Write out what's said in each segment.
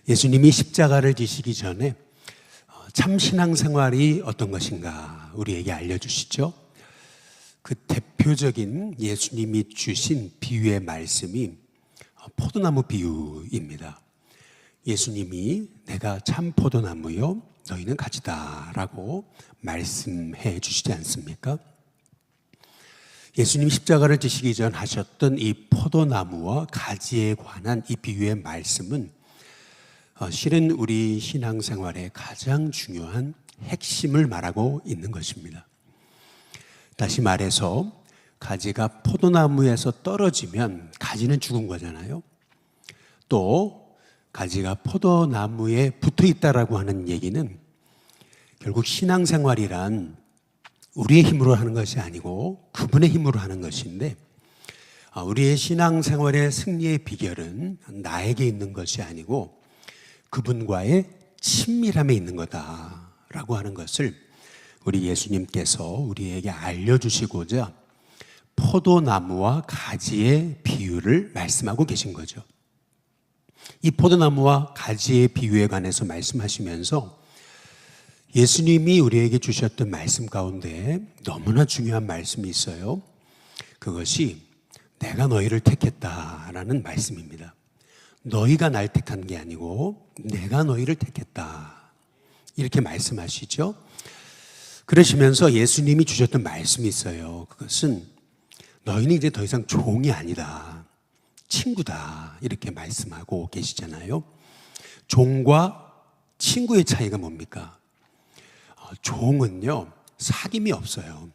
예수님이 십자가를 지시기 전에 참 신앙생활이 어떤 것인가 우리에게 알려주시죠. 그 대표적인 예수님이 주신 비유의 말씀이 포도나무 비유입니다. 예수님이 내가 참 포도나무요 너희는 가지다 라고 말씀해 주시지 않습니까? 예수님이 십자가를 지시기 전 하셨던 이 포도나무와 가지에 관한 이 비유의 말씀은 실은 우리 신앙생활의 가장 중요한 핵심을 말하고 있는 것입니다. 다시 말해서 가지가 포도나무에서 떨어지면 가지는 죽은 거잖아요. 또 가지가 포도나무에 붙어 있다라고 하는 얘기는 결국 신앙생활이란 우리의 힘으로 하는 것이 아니고 그분의 힘으로 하는 것인데, 우리의 신앙생활의 승리의 비결은 나에게 있는 것이 아니고 그분과의 친밀함에 있는 거다라고 하는 것을 우리 예수님께서 우리에게 알려주시고자 포도나무와 가지의 비유를 말씀하고 계신 거죠. 이 포도나무와 가지의 비유에 관해서 말씀하시면서 예수님이 우리에게 주셨던 말씀 가운데 너무나 중요한 말씀이 있어요. 그것이 내가 너희를 택했다라는 말씀입니다. 너희가 날 택한 게 아니고 내가 너희를 택했다, 이렇게 말씀하시죠. 그러시면서 예수님이 주셨던 말씀이 있어요. 그것은 너희는 이제 더 이상 종이 아니다, 친구다, 이렇게 말씀하고 계시잖아요. 종과 친구의 차이가 뭡니까? 종은요 사귐이 없어요.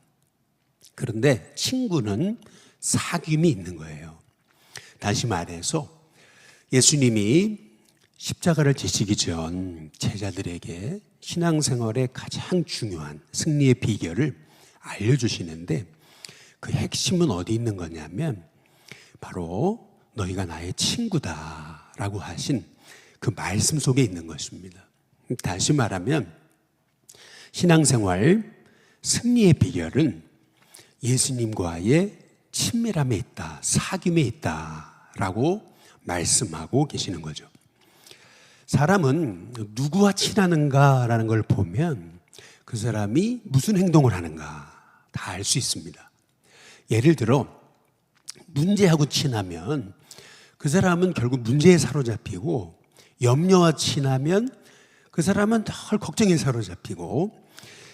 그런데 친구는 사귐이 있는 거예요. 다시 말해서 예수님이 십자가를 지시기 전 제자들에게 신앙생활의 가장 중요한 승리의 비결을 알려주시는데, 그 핵심은 어디 있는 거냐면 바로 너희가 나의 친구다라고 하신 그 말씀 속에 있는 것입니다. 다시 말하면 신앙생활 승리의 비결은 예수님과의 친밀함에 있다, 사귐에 있다라고 말씀하고 계시는 거죠. 사람은 누구와 친하는가라는 걸 보면 그 사람이 무슨 행동을 하는가 다 알 수 있습니다. 예를 들어 문제하고 친하면 그 사람은 결국 문제에 사로잡히고, 염려와 친하면 그 사람은 늘 걱정에 사로잡히고,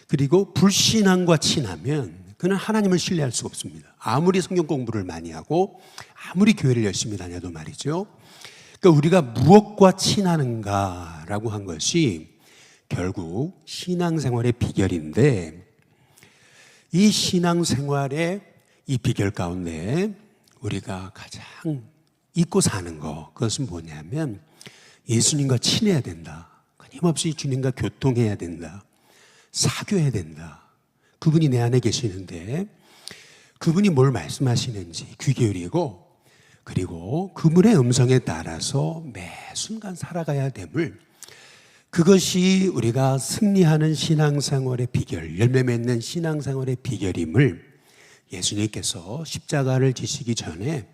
그리고 불신앙과 친하면 그는 하나님을 신뢰할 수가 없습니다. 아무리 성경 공부를 많이 하고 아무리 교회를 열심히 다녀도 말이죠. 그러니까 우리가 무엇과 친하는가라고 한 것이 결국 신앙생활의 비결인데, 이 신앙생활의 이 비결 가운데 우리가 가장 잊고 사는 것, 그것은 뭐냐면 예수님과 친해야 된다, 끊임없이 주님과 교통해야 된다, 사귀어야 된다. 그분이 내 안에 계시는데 그분이 뭘 말씀하시는지 귀 기울이고, 그리고 그분의 음성에 따라서 매 순간 살아가야 됨을, 그것이 우리가 승리하는 신앙생활의 비결, 열매 맺는 신앙생활의 비결임을 예수님께서 십자가를 지시기 전에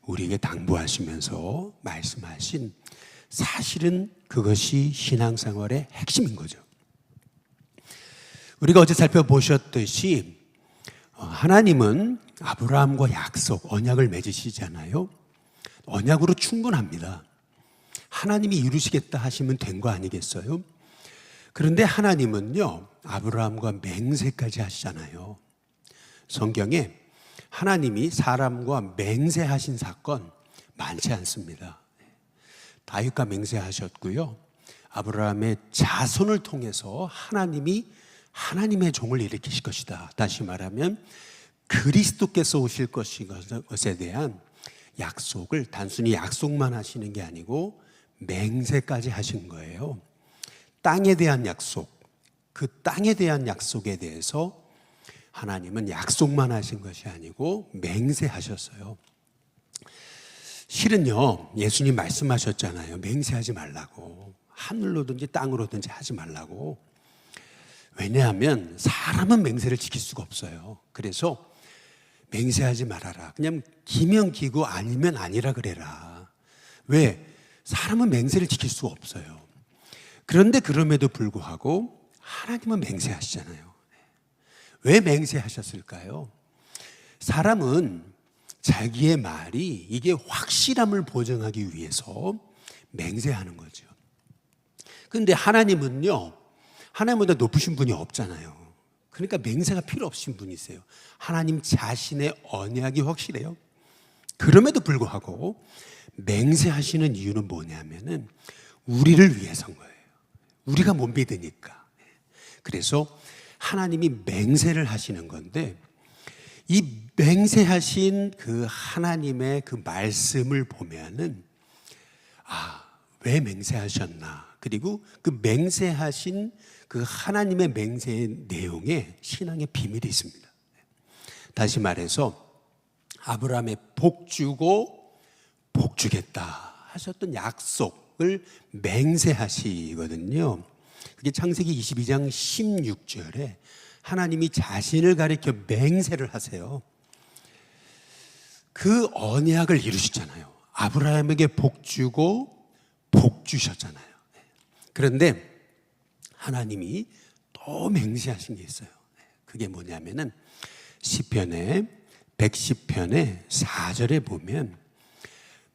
우리에게 당부하시면서 말씀하신, 사실은 그것이 신앙생활의 핵심인 거죠. 우리가 어제 살펴보셨듯이 하나님은 아브라함과 약속, 언약을 맺으시잖아요. 언약으로 충분합니다. 하나님이 이루시겠다 하시면 된 거 아니겠어요? 그런데 하나님은요 아브라함과 맹세까지 하시잖아요. 성경에 하나님이 사람과 맹세하신 사건 많지 않습니다. 다윗과 맹세하셨고요, 아브라함의 자손을 통해서 하나님이 하나님의 종을 일으키실 것이다, 다시 말하면 그리스도께서 오실 것에 대한 약속을 단순히 약속만 하시는 게 아니고 맹세까지 하신 거예요. 땅에 대한 약속, 그 땅에 대한 약속에 대해서 하나님은 약속만 하신 것이 아니고 맹세하셨어요. 실은요 예수님 말씀하셨잖아요. 맹세하지 말라고, 하늘로든지 땅으로든지 하지 말라고. 왜냐하면 사람은 맹세를 지킬 수가 없어요. 그래서 맹세하지 말아라, 그냥 기면 기고 아니면 아니라 그래라. 왜? 사람은 맹세를 지킬 수가 없어요. 그런데 그럼에도 불구하고 하나님은 맹세하시잖아요. 왜 맹세하셨을까요? 사람은 자기의 말이 이게 확실함을 보증하기 위해서 맹세하는 거죠. 그런데 하나님은요, 하나님보다 높으신 분이 없잖아요. 그러니까 맹세가 필요 없으신 분이세요. 하나님 자신의 언약이 확실해요. 그럼에도 불구하고 맹세하시는 이유는 뭐냐면은 우리를 위해서인 거예요. 우리가 못 믿으니까. 그래서 하나님이 맹세를 하시는 건데, 이 맹세하신 그 하나님의 그 말씀을 보면은 왜 맹세하셨나, 그리고 그 맹세하신 그 하나님의 맹세의 내용에 신앙의 비밀이 있습니다. 다시 말해서 아브라함의 복 주고 복 주겠다 하셨던 약속을 맹세하시거든요. 그게 창세기 22장 16절에 하나님이 자신을 가리켜 맹세를 하세요. 그 언약을 이루셨잖아요. 아브라함에게 복 주고 복 주셨잖아요. 그런데 하나님이 또 맹세하신 게 있어요. 그게 뭐냐면은 시편의 110편의 4절에 보면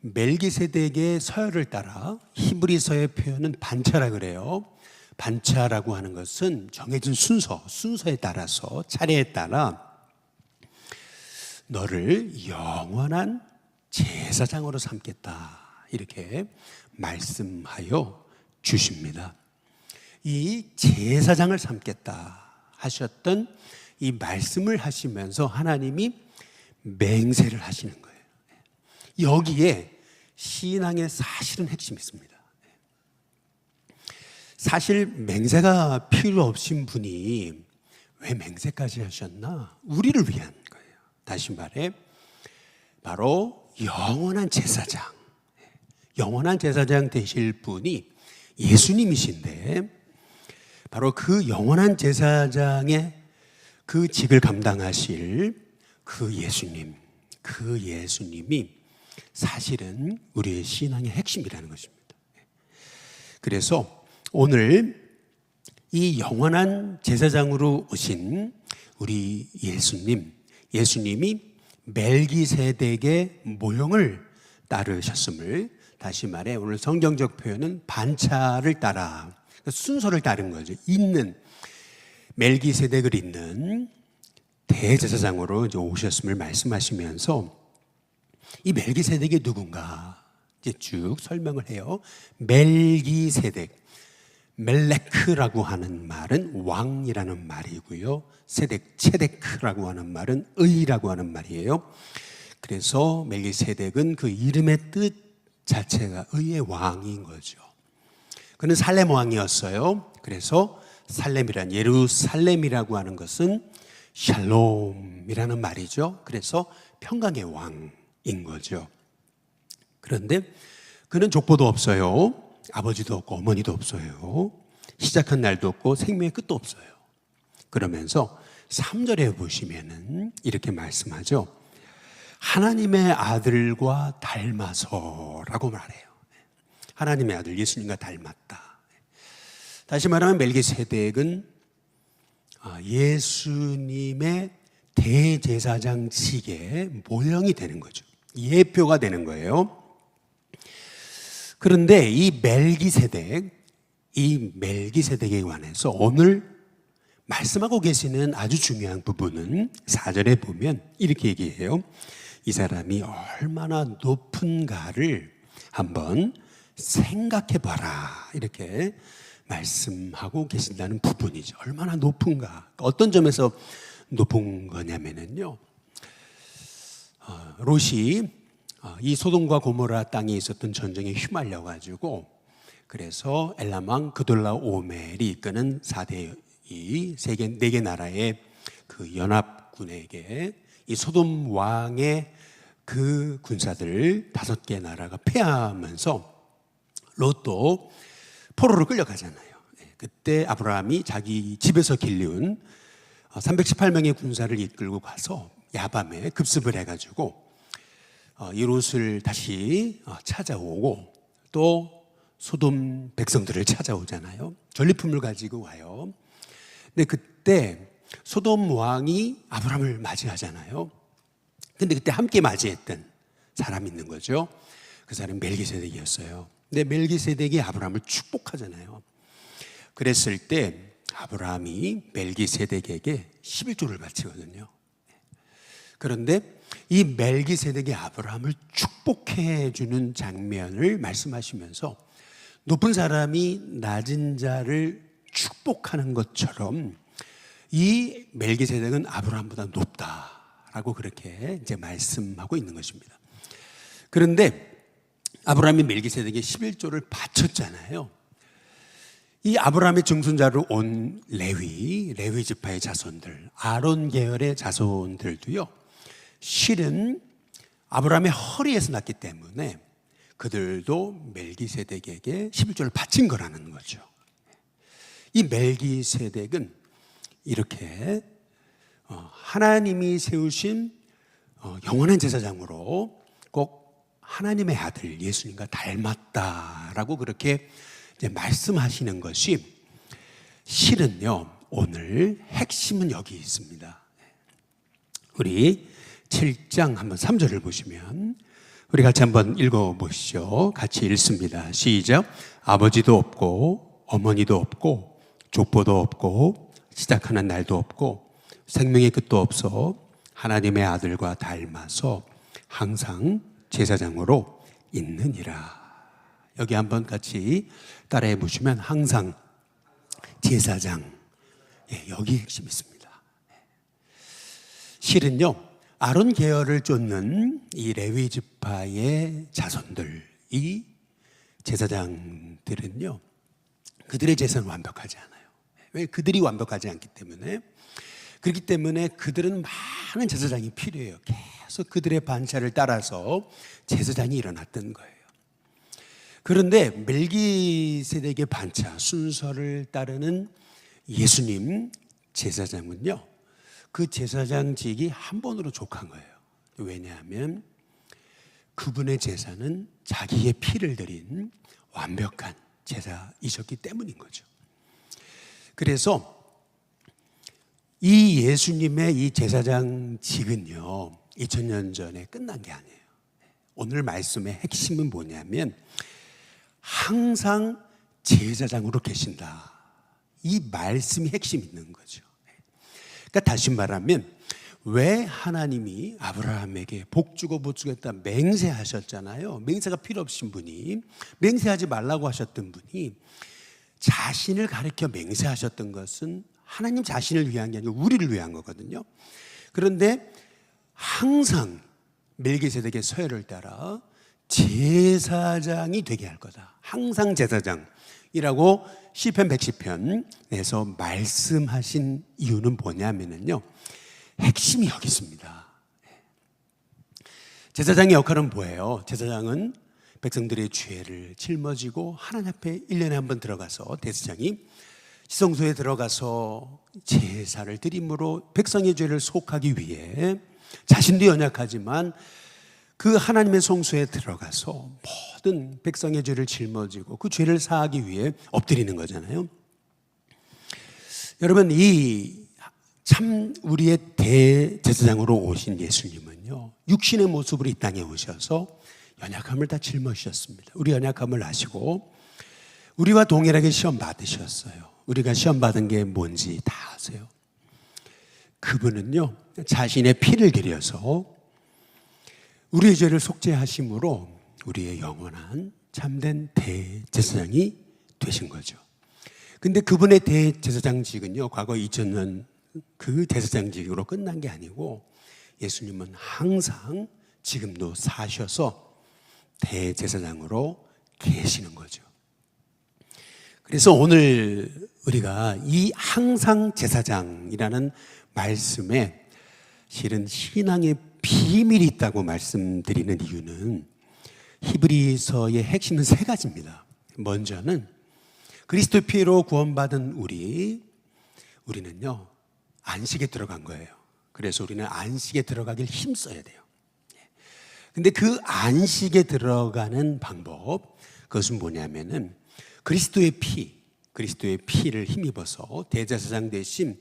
멜기세덱의 서열을 따라, 히브리서의 표현은 반차라 그래요. 반차라고 하는 것은 정해진 순서에 따라서, 차례에 따라 너를 영원한 제사장으로 삼겠다, 이렇게 말씀하여 주십니다. 이 제사장을 삼겠다 하셨던 이 말씀을 하시면서 하나님이 맹세를 하시는 거예요. 여기에 신앙의 사실은 핵심이 있습니다. 사실 맹세가 필요 없으신 분이 왜 맹세까지 하셨나? 우리를 위한 거예요. 다시 말해 바로 영원한 제사장, 영원한 제사장 되실 분이 예수님이신데, 바로 그 영원한 제사장의 그 직을 감당하실 그 예수님이 사실은 우리의 신앙의 핵심이라는 것입니다. 그래서 오늘 이 영원한 제사장으로 오신 우리 예수님이 멜기세덱의 모형을 따르셨음을, 다시 말해 오늘 성경적 표현은 반차를 따라, 순서를 따른 거죠. 멜기세덱을 잇는 대제사장으로 이제 오셨음을 말씀하시면서, 이 멜기세덱이 누군가 이제 쭉 설명을 해요. 멜기세덱, 멜레크라고 하는 말은 왕이라는 말이고요, 체데크라고 하는 말은 의라고 하는 말이에요. 그래서 멜기세덱은 그 이름의 뜻 자체가 의의 왕인 거죠. 그는 살렘 왕이었어요. 그래서 살렘이란, 예루살렘이라고 하는 것은 샬롬이라는 말이죠. 그래서 평강의 왕인 거죠. 그런데 그는 족보도 없어요. 아버지도 없고 어머니도 없어요. 시작한 날도 없고 생명의 끝도 없어요. 그러면서 3절에 보시면은 이렇게 말씀하죠. 하나님의 아들과 닮아서라고 말해요. 하나님의 아들 예수님과 닮았다. 다시 말하면 멜기세덱은 예수님의 대제사장직의 모형이 되는 거죠. 예표가 되는 거예요. 그런데 이 멜기세덱에 관해서 오늘 말씀하고 계시는 아주 중요한 부분은 4절에 보면 이렇게 얘기해요. 이 사람이 얼마나 높은가를 한번 생각해 봐라, 이렇게 말씀하고 계신다는 부분이죠. 얼마나 높은가, 어떤 점에서 높은 거냐면요, 롯이 이 소돔과 고모라 땅에 있었던 전쟁에 휘말려 가지고, 그래서 엘람 왕 그돌라오멜이 이끄는 4대 네 개 나라의 그 연합군에게 이 소돔 왕의 그 군사들 5개 나라가 패하면서 롯도 포로로 끌려가잖아요. 그때 아브라함이 자기 집에서 길리운 318명의 군사를 이끌고 가서 야밤에 급습을 해가지고 이 롯을 다시 찾아오고 또 소돔 백성들을 찾아오잖아요. 전리품을 가지고 와요. 근데 그때 소돔 왕이 아브라함을 맞이하잖아요. 근데 그때 함께 맞이했던 사람이 있는 거죠. 그 사람이 멜기세덱이었어요. 근데 멜기세덱이 아브라함을 축복하잖아요. 그랬을 때 아브라함이 멜기세덱에게 11조를 바치거든요. 그런데 이 멜기세덱이 아브라함을 축복해 주는 장면을 말씀하시면서 높은 사람이 낮은 자를 축복하는 것처럼 이 멜기세덱은 아브라함보다 높다라고 그렇게 이제 말씀하고 있는 것입니다. 그런데 아브라함이 멜기세덱에게 11조를 바쳤잖아요. 이 아브라함의 증손자로 온 레위 지파의 자손들, 아론 계열의 자손들도요, 실은 아브라함의 허리에서 났기 때문에 그들도 멜기세덱에게 11조를 바친 거라는 거죠. 이 멜기세덱은 이렇게 하나님이 세우신 영원한 제사장으로 꼭 하나님의 아들 예수님과 닮았다라고 그렇게 이제 말씀하시는 것이 실은요, 오늘 핵심은 여기 있습니다. 우리 7장 한번 3절을 보시면 우리 같이 한번 읽어보시죠. 같이 읽습니다. 시작. 아버지도 없고 어머니도 없고 족보도 없고 시작하는 날도 없고 생명의 끝도 없어 하나님의 아들과 닮아서 항상 제사장으로 있느니라. 여기 한번 같이 따라해 보시면 항상 제사장, 여기 핵심이 있습니다. 실은요, 아론 계열을 쫓는 이 레위 지파의 자손들, 이 제사장들은요, 그들의 제사는 완벽하지 않아요. 왜? 그들이 완벽하지 않기 때문에. 그렇기 때문에 그들은 많은 제사장이 필요해요. 계속 그들의 반차를 따라서 제사장이 일어났던 거예요. 그런데 멜기세덱의 반차 순서를 따르는 예수님 제사장은요, 그 제사장직이 한 번으로 족한 거예요. 왜냐하면 그분의 제사는 자기의 피를 드린 완벽한 제사이셨기 때문인 거죠. 그래서 이 예수님의 이 제사장직은요, 2000년 전에 끝난 게 아니에요. 오늘 말씀의 핵심은 뭐냐면 항상 제사장으로 계신다. 이 말씀이 핵심이 있는 거죠. 그러니까 다시 말하면 왜 하나님이 아브라함에게 복 주고 못 주겠다 맹세하셨잖아요. 맹세가 필요 없으신 분이, 맹세하지 말라고 하셨던 분이 자신을 가리켜 맹세하셨던 것은 하나님 자신을 위한 게 아니고 우리를 위한 거거든요. 그런데 항상 멜기세덱의 서열을 따라 제사장이 되게 할 거다. 항상 제사장이라고 시편 110편에서 말씀하신 이유는 뭐냐면요, 핵심이 여기 있습니다. 제사장의 역할은 뭐예요? 제사장은 백성들의 죄를 짊어지고 하나님 앞에 1년에 한 번 들어가서 대제사장이 지성소에 들어가서 제사를 드림으로 백성의 죄를 속하기 위해 자신도 연약하지만 그 하나님의 성소에 들어가서 모든 백성의 죄를 짊어지고 그 죄를 사하기 위해 엎드리는 거잖아요. 여러분, 이 참 우리의 대제사장으로 오신 예수님은요, 육신의 모습으로 이 땅에 오셔서 연약함을 다 짊어지셨습니다. 우리 연약함을 아시고 우리와 동일하게 시험 받으셨어요. 우리가 시험 받은 게 뭔지 다 아세요. 그분은요, 자신의 피를 들여서 우리의 죄를 속죄하심으로 우리의 영원한 참된 대제사장이 되신 거죠. 근데 그분의 대제사장직은요, 과거 2000년 그 제사장직으로 끝난 게 아니고 예수님은 항상 지금도 사셔서 대제사장으로 계시는 거죠. 그래서 오늘 우리가 이 항상 제사장이라는 말씀에 실은 신앙의 비밀이 있다고 말씀드리는 이유는 히브리서의 핵심은 세 가지입니다. 먼저는 그리스도의 피로 구원받은 우리는요, 안식에 들어간 거예요. 그래서 우리는 안식에 들어가길 힘써야 돼요. 근데 그 안식에 들어가는 방법, 그 그것은 뭐냐면은 그리스도의 피를 힘입어서 대제사장 대신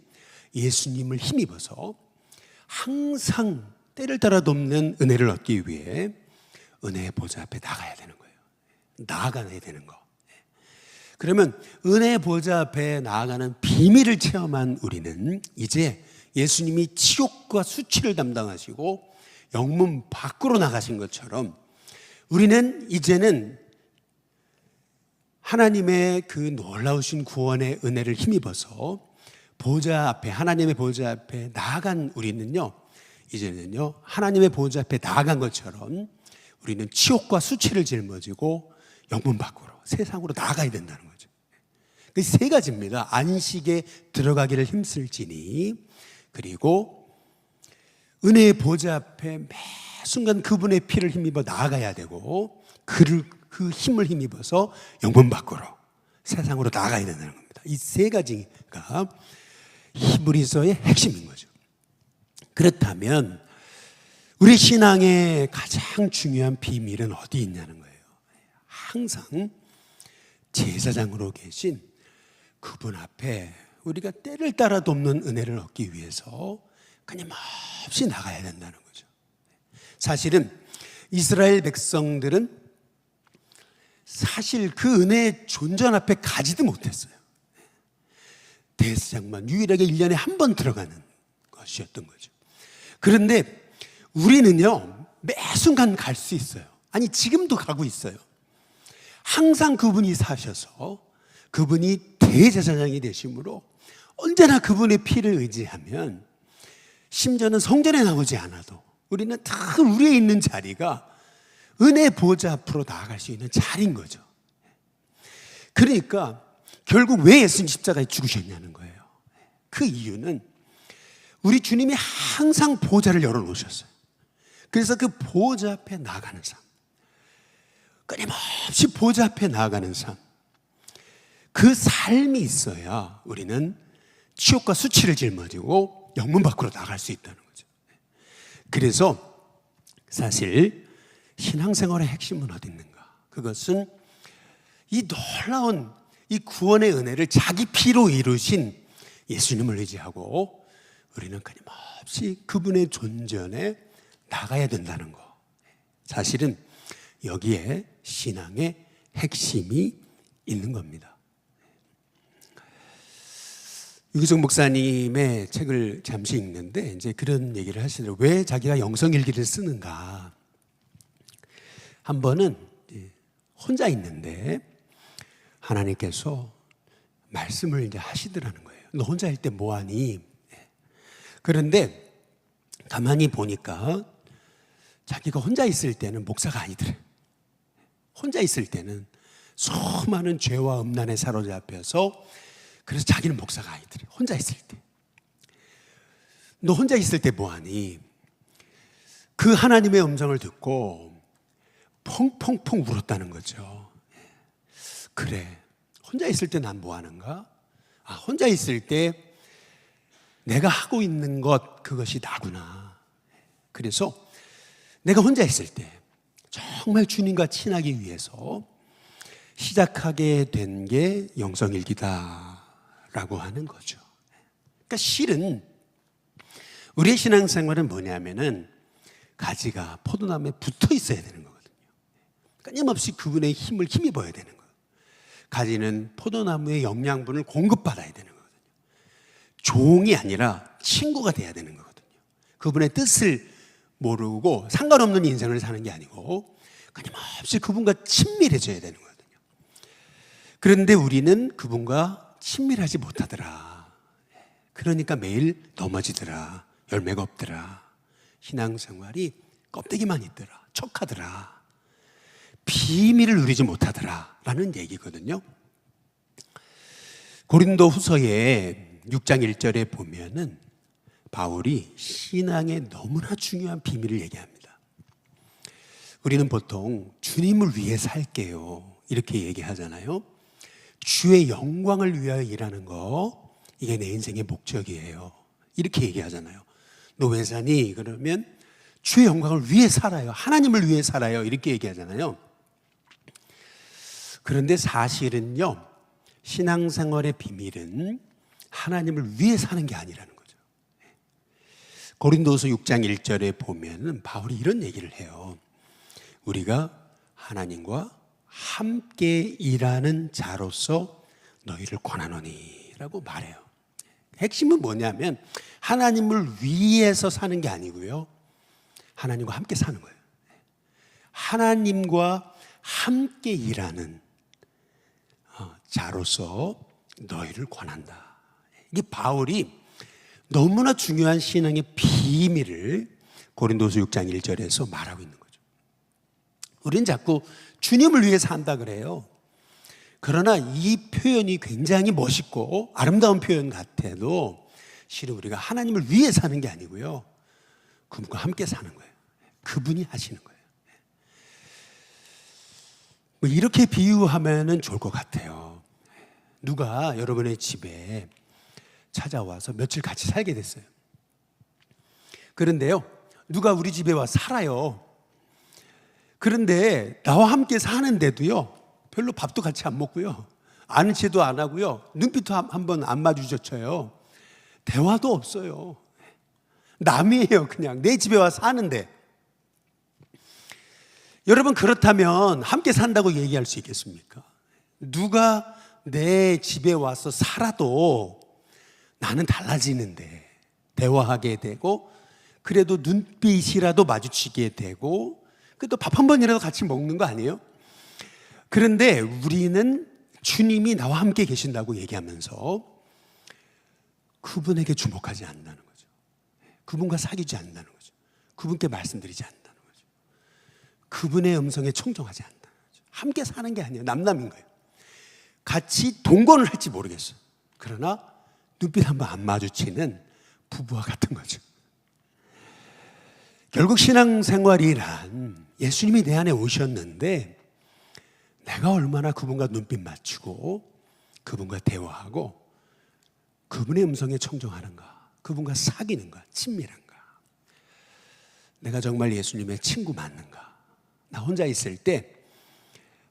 예수님을 힘입어서 항상 때를 따라 돕는 은혜를 얻기 위해 은혜의 보좌 앞에 나가야 되는 거예요. 나아가야 되는 거. 그러면 은혜의 보좌 앞에 나아가는 비밀을 체험한 우리는 이제 예수님이 치욕과 수치를 담당하시고 영문 밖으로 나가신 것처럼 우리는 이제는 하나님의 그 놀라우신 구원의 은혜를 힘입어서 보좌 앞에, 하나님의 보좌 앞에 나아간 우리는요, 이제는요, 하나님의 보좌 앞에 나아간 것처럼 우리는 치욕과 수치를 짊어지고 영문 밖으로, 세상으로 나아가야 된다는 거죠. 그 세 가지입니다. 안식에 들어가기를 힘쓸지니, 그리고 은혜의 보좌 앞에 매 순간 그분의 피를 힘입어 나아가야 되고, 그 힘을 힘입어서 영문 밖으로, 세상으로 나아가야 된다는 겁니다. 이 세 가지가 히브리서의 핵심인 거죠. 그렇다면 우리 신앙의 가장 중요한 비밀은 어디 있냐는 거예요. 항상 제사장으로 계신 그분 앞에 우리가 때를 따라 돕는 은혜를 얻기 위해서 끊임없이 나가야 된다는 거죠. 사실은 이스라엘 백성들은 사실 그 은혜의 존전 앞에 가지도 못했어요. 대제사장만 유일하게 1년에 한 번 들어가는 것이었던 거죠. 그런데 우리는요, 매 순간 갈 수 있어요. 아니, 지금도 가고 있어요. 항상 그분이 사셔서 그분이 대제사장이 되심으로 언제나 그분의 피를 의지하면, 심지어는 성전에 나오지 않아도 우리는 다 우리에 있는 자리가 은혜 보좌 앞으로 나아갈 수 있는 자리인 거죠. 그러니까 결국 왜 예수님 십자가에 죽으셨냐는 거예요. 그 이유는 우리 주님이 항상 보좌를 열어놓으셨어요. 그래서 그 보좌 앞에 나아가는 삶, 끊임없이 보좌 앞에 나아가는 삶, 그 삶이 있어야 우리는 치욕과 수치를 짊어지고 영문 밖으로 나갈 수 있다는 거죠. 그래서 사실 신앙생활의 핵심은 어디 있는가? 그것은 이 놀라운 이 구원의 은혜를 자기 피로 이루신 예수님을 의지하고 우리는 끊임없이 그분의 존전에 나가야 된다는 거. 사실은 여기에 신앙의 핵심이 있는 겁니다. 유기성 목사님의 책을 잠시 읽는데 이제 그런 얘기를 하시더라고요. 왜 자기가 영성일기를 쓰는가? 한 번은 혼자 있는데 하나님께서 말씀을 이제 하시더라는 거예요. 너 혼자 있을 때 뭐하니? 그런데 가만히 보니까 자기가 혼자 있을 때는 목사가 아니더래. 혼자 있을 때는 수많은 죄와 음란에 사로잡혀서, 그래서 자기는 목사가 아니더래. 혼자 있을 때. 너 혼자 있을 때 뭐하니? 그 하나님의 음성을 듣고 펑펑펑 울었다는 거죠. 그래, 혼자 있을 때 난 뭐하는가? 혼자 있을 때 내가 하고 있는 것, 그것이 나구나. 그래서 내가 혼자 있을 때 정말 주님과 친하기 위해서 시작하게 된 게 영성일기다라고 하는 거죠. 그러니까 실은 우리의 신앙생활은 뭐냐면은 가지가 포도나무에 붙어 있어야 되는 거거든요. 끊임없이 그분의 힘을 힘입어야 되는 거예요. 가지는 포도나무의 영양분을 공급받아야 되는 거거든요. 종이 아니라 친구가 돼야 되는 거거든요. 그분의 뜻을 모르고 상관없는 인생을 사는 게 아니고 끊임없이 그분과 친밀해져야 되는 거거든요. 그런데 우리는 그분과 친밀하지 못하더라. 그러니까 매일 넘어지더라. 열매가 없더라. 신앙생활이 껍데기만 있더라. 척하더라. 비밀을 누리지 못하더라 라는 얘기거든요. 고린도 후서에 6장 1절에 보면은 바울이 신앙의 너무나 중요한 비밀을 얘기합니다. 우리는 보통 주님을 위해 살게요 이렇게 얘기하잖아요. 주의 영광을 위하여 일하는 거, 이게 내 인생의 목적이에요 이렇게 얘기하잖아요. 너 왜 사니? 그러면 주의 영광을 위해 살아요. 하나님을 위해 살아요 이렇게 얘기하잖아요. 그런데 사실은요, 신앙생활의 비밀은 하나님을 위해 사는 게 아니라는 거죠. 고린도서 6장 1절에 보면 바울이 이런 얘기를 해요. 우리가 하나님과 함께 일하는 자로서 너희를 권하노니 라고 말해요. 핵심은 뭐냐면 하나님을 위해서 사는 게 아니고요, 하나님과 함께 사는 거예요. 하나님과 함께 일하는 자로서 너희를 권한다. 이게 바울이 너무나 중요한 신앙의 비밀을 고린도서 6장 1절에서 말하고 있는 거죠. 우리는 자꾸 주님을 위해 산다 그래요. 그러나 이 표현이 굉장히 멋있고 아름다운 표현 같아도 실은 우리가 하나님을 위해 사는 게 아니고요, 그분과 함께 사는 거예요. 그분이 하시는 거예요. 뭐 이렇게 비유하면 좋을 것 같아요. 누가 여러분의 집에 찾아와서 며칠 같이 살게 됐어요. 그런데요, 누가 우리 집에 와 살아요. 그런데 나와 함께 사는데도요, 별로 밥도 같이 안 먹고요, 아는 체도 안 하고요, 눈빛도 한번 안 마주쳐요. 대화도 없어요. 남이에요. 그냥 내 집에 와 사는데. 여러분, 그렇다면 함께 산다고 얘기할 수 있겠습니까? 누가 내 집에 와서 살아도 나는 달라지는데, 대화하게 되고, 그래도 눈빛이라도 마주치게 되고, 그래도 밥 한 번이라도 같이 먹는 거 아니에요? 그런데 우리는 주님이 나와 함께 계신다고 얘기하면서 그분에게 주목하지 않는다는 거죠. 그분과 사귀지 않는다는 거죠. 그분께 말씀드리지 않는다는 거죠. 그분의 음성에 청종하지 않는다는 거죠. 함께 사는 게 아니에요. 남남인 거예요. 같이 동거는 할지 모르겠어요. 그러나 눈빛 한번 안 마주치는 부부와 같은 거죠. 결국 신앙생활이란 예수님이 내 안에 오셨는데 내가 얼마나 그분과 눈빛 맞추고 그분과 대화하고 그분의 음성에 청종하는가, 그분과 사귀는가, 친밀한가, 내가 정말 예수님의 친구 맞는가, 나 혼자 있을 때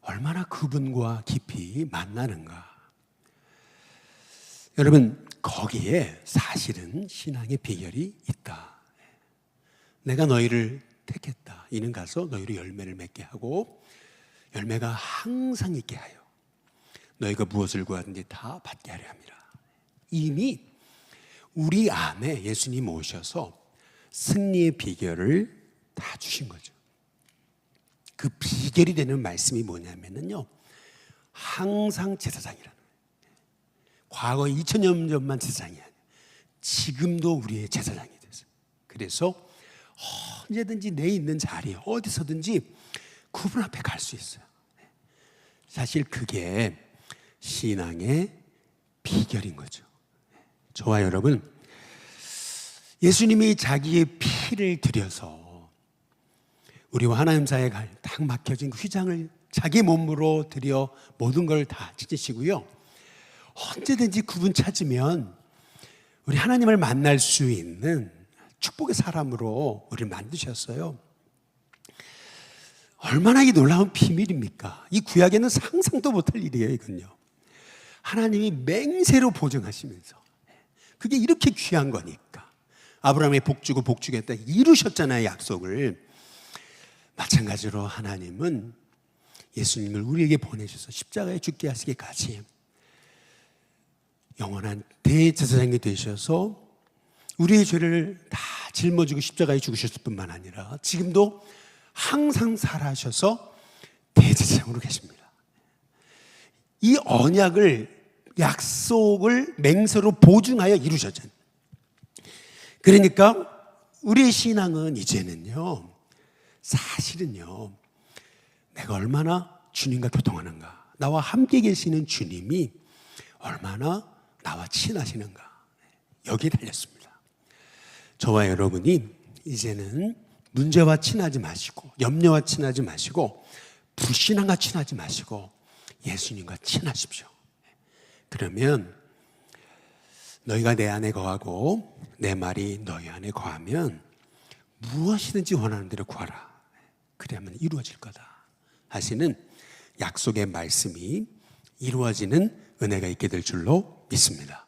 얼마나 그분과 깊이 만나는가. 여러분, 거기에 사실은 신앙의 비결이 있다. 내가 너희를 택했다. 이는 가서 너희로 열매를 맺게 하고 열매가 항상 있게 하여 너희가 무엇을 구하든지 다 받게 하려 함이라. 이미 우리 안에 예수님 오셔서 승리의 비결을 다 주신 거죠. 그 비결이 되는 말씀이 뭐냐면요, 항상 제사장이라는 거예요. 과거 2000년 전만 제사장이 아니에요. 지금도 우리의 제사장이 됐어요. 그래서 언제든지 내 있는 자리에 어디서든지 그분 앞에 갈 수 있어요. 사실 그게 신앙의 비결인 거죠. 저와 여러분, 예수님이 자기의 피를 들여서 우리와 하나님 사이에 딱 막혀진 그 휘장을 자기 몸으로 들여 모든 걸 다 찢으시고요, 언제든지 그분 찾으면 우리 하나님을 만날 수 있는 축복의 사람으로 우리를 만드셨어요. 얼마나 이 놀라운 비밀입니까? 이 구약에는 상상도 못할 일이에요, 이건요. 하나님이 맹세로 보증하시면서 그게 이렇게 귀한 거니까 아브라함의 복주고 복주겠다 이루셨잖아요, 약속을. 마찬가지로 하나님은 예수님을 우리에게 보내셔서 십자가에 죽게 하시기까지 영원한 대제사장이 되셔서 우리의 죄를 다 짊어지고 십자가에 죽으셨을 뿐만 아니라 지금도 항상 살아셔서 대제사장으로 계십니다. 이 언약을, 약속을 맹세로 보증하여 이루셨잖아요. 그러니까 우리의 신앙은 이제는요, 사실은요, 내가 얼마나 주님과 교통하는가, 나와 함께 계시는 주님이 얼마나 나와 친하시는가, 여기에 달렸습니다. 저와 여러분이 이제는 문제와 친하지 마시고 염려와 친하지 마시고 불신앙과 친하지 마시고 예수님과 친하십시오. 그러면 너희가 내 안에 거하고 내 말이 너희 안에 거하면 무엇이든지 원하는 대로 구하라. 그래야만 이루어질 거다 하시는 약속의 말씀이 이루어지는 은혜가 있게 될 줄로 믿습니다.